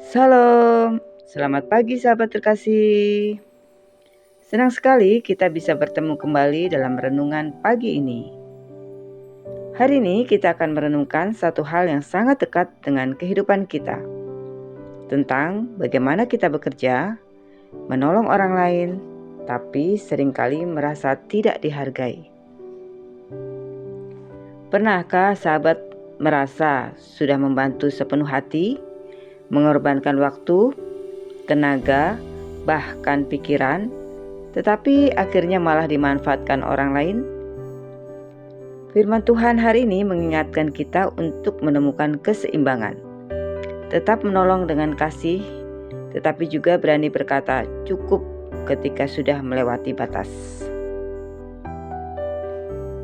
Salam, selamat pagi sahabat terkasih. Senang sekali kita bisa bertemu kembali dalam renungan pagi ini. Hari ini kita akan merenungkan satu hal yang sangat dekat dengan kehidupan kita. Tentang bagaimana kita bekerja, menolong orang lain, tapi seringkali merasa tidak dihargai. Pernahkah sahabat merasa sudah membantu sepenuh hati, mengorbankan waktu, tenaga, bahkan pikiran, tetapi akhirnya malah dimanfaatkan orang lain? Firman Tuhan hari ini mengingatkan kita untuk menemukan keseimbangan. Tetap menolong dengan kasih, tetapi juga berani berkata cukup ketika sudah melewati batas.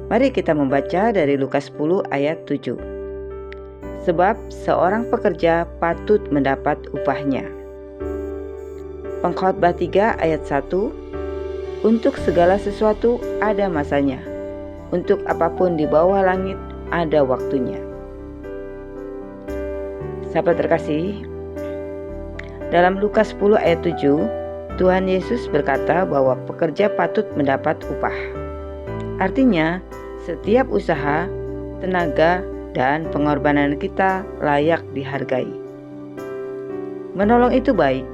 Mari kita membaca dari Lukas 10 ayat 7. Sebab seorang pekerja patut mendapat upahnya. Pengkhotbah 3 ayat 1. Untuk segala sesuatu ada masanya. Untuk apapun di bawah langit ada waktunya. Sahabat terkasih, dalam Lukas 10 ayat 7, Tuhan Yesus berkata bahwa pekerja patut mendapat upah. Artinya, setiap usaha, tenaga, dan pengorbanan kita layak dihargai. Menolong itu baik,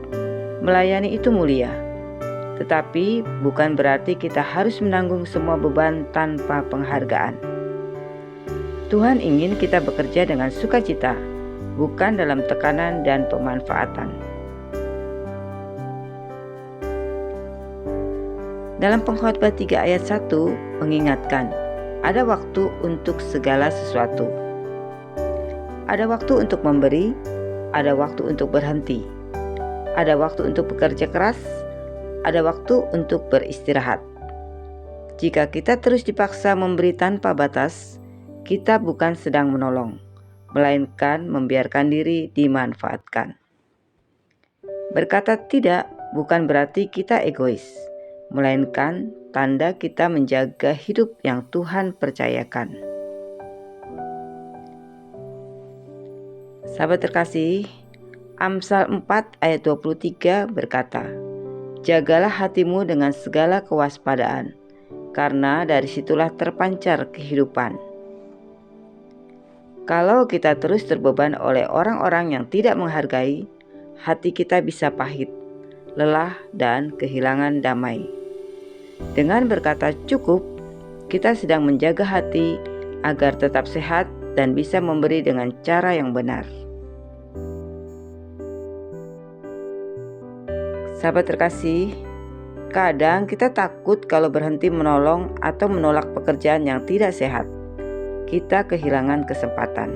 melayani itu mulia. Tetapi bukan berarti kita harus menanggung semua beban tanpa penghargaan. Tuhan ingin kita bekerja dengan sukacita, bukan dalam tekanan dan pemanfaatan. Dalam Pengkhotbah 3 ayat 1 mengingatkan, ada waktu untuk segala sesuatu. Ada waktu untuk memberi, ada waktu untuk berhenti, ada waktu untuk bekerja keras, ada waktu untuk beristirahat. Jika kita terus dipaksa memberi tanpa batas, kita bukan sedang menolong, melainkan membiarkan diri dimanfaatkan. Berkata tidak bukan berarti kita egois, melainkan tanda kita menjaga hidup yang Tuhan percayakan. Sahabat terkasih, Amsal 4 ayat 23 berkata, jagalah hatimu dengan segala kewaspadaan, karena dari situlah terpancar kehidupan. Kalau kita terus terbeban oleh orang-orang yang tidak menghargai, hati kita bisa pahit, lelah, dan kehilangan damai. Dengan berkata cukup, kita sedang menjaga hati agar tetap sehat dan bisa memberi dengan cara yang benar. Sahabat terkasih, kadang kita takut kalau berhenti menolong atau menolak pekerjaan yang tidak sehat. Kita kehilangan kesempatan.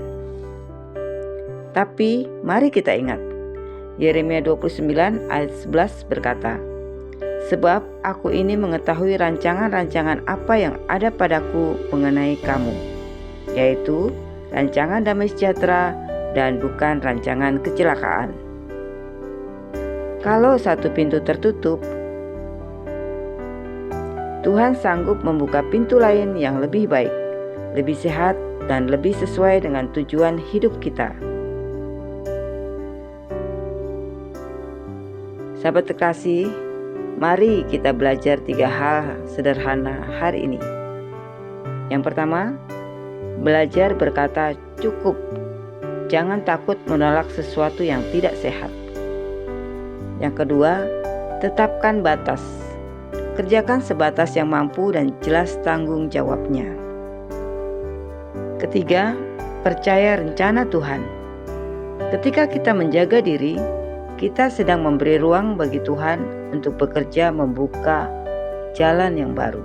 Tapi mari kita ingat, Yeremia 29 ayat 11 berkata, sebab aku ini mengetahui rancangan-rancangan apa yang ada padaku mengenai kamu, yaitu rancangan damai sejahtera dan bukan rancangan kecelakaan. Kalau satu pintu tertutup, Tuhan sanggup membuka pintu lain yang lebih baik, lebih sehat, dan lebih sesuai dengan tujuan hidup kita. Sahabat terkasih, mari kita belajar 3 hal sederhana hari ini. Yang pertama, belajar berkata cukup. Jangan takut menolak sesuatu yang tidak sehat. Yang kedua, tetapkan batas. Kerjakan sebatas yang mampu dan jelas tanggung jawabnya. Ketiga, percaya rencana Tuhan. Ketika kita menjaga diri, kita sedang memberi ruang bagi Tuhan untuk bekerja membuka jalan yang baru.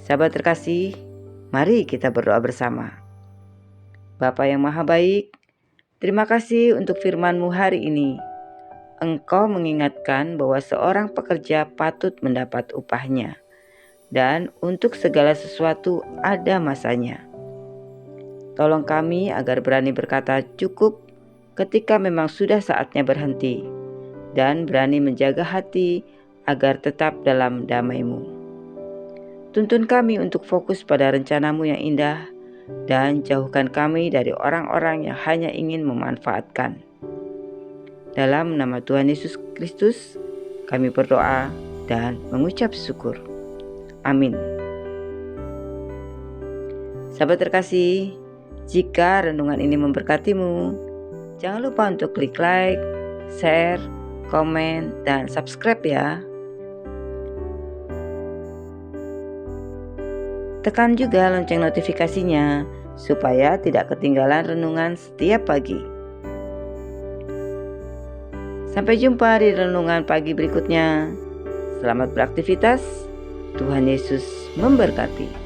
Sahabat terkasih, mari kita berdoa bersama. Bapa yang Maha Baik, terima kasih untuk firman-Mu hari ini. Engkau mengingatkan bahwa seorang pekerja patut mendapat upahnya, dan untuk segala sesuatu ada masanya. Tolong kami agar berani berkata cukup ketika memang sudah saatnya berhenti, dan berani menjaga hati agar tetap dalam damai-Mu. Tuntun kami untuk fokus pada rencana-Mu yang indah, dan jauhkan kami dari orang-orang yang hanya ingin memanfaatkan. Dalam nama Tuhan Yesus Kristus, kami berdoa dan mengucap syukur. Amin. Sahabat terkasih, jika renungan ini memberkatimu, jangan lupa untuk klik like, share, komen, dan subscribe ya. Tekan juga lonceng notifikasinya supaya tidak ketinggalan renungan setiap pagi. Sampai jumpa di renungan pagi berikutnya. Selamat beraktivitas. Tuhan Yesus memberkati.